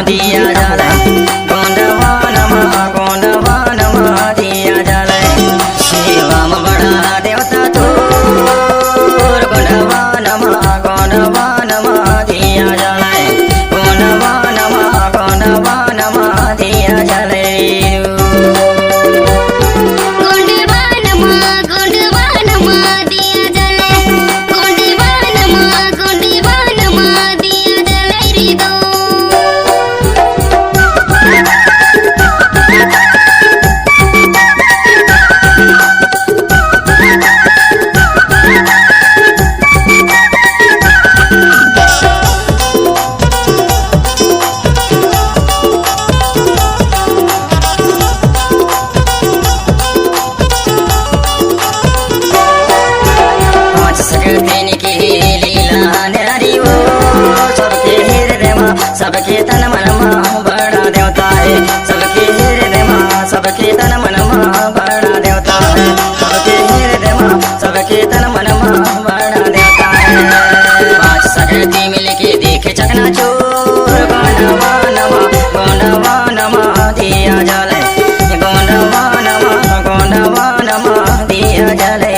दिया जले गोंडवानमा गोंडवानमा दिया जले शिवम बड़ा देवता तोर गोंडवानमा गोंडवानमा दिया जले गोंडवानमा गोंडवानमा दिया जले सबके तन मन बड़ा देवता है सबके हृदय में सबके तन मन बड़ा देवता है सबके हृदय में सबके तन मन बड़ा देवता है पांच सकती मिलके देखे चकना चोर गोंडवानमा गोंडवानमा दिया जले गोंडवानमा गोंडवानमा दिया जले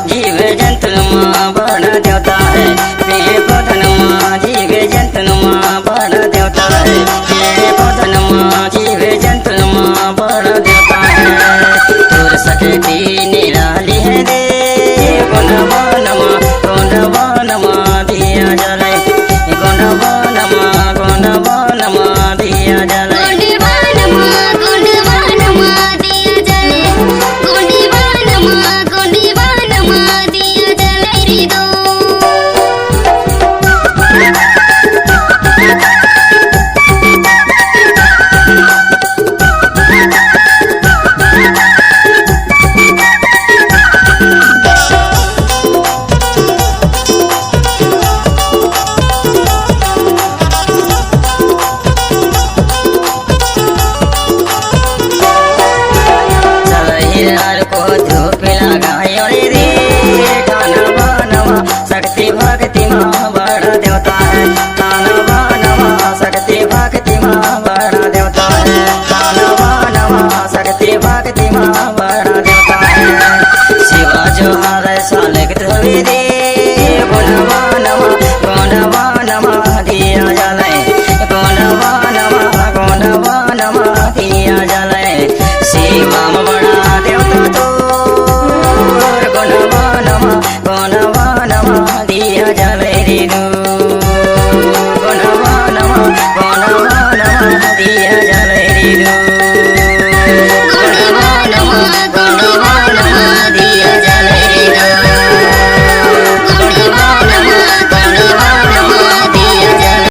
जीव जंतुनुमा बड़ा देवता है पेड़ पौधनुमा जीव जंतुनुमा बड़ा देवता है पेड़ पौधनुमा जीव जंतुनुमा बड़ा देवता है दूर सकती निराली है दे गोंडवानमा गोंडवानमा दिया जले गोंडवानमा गोंडवानमा दिया जले को धूप लगायो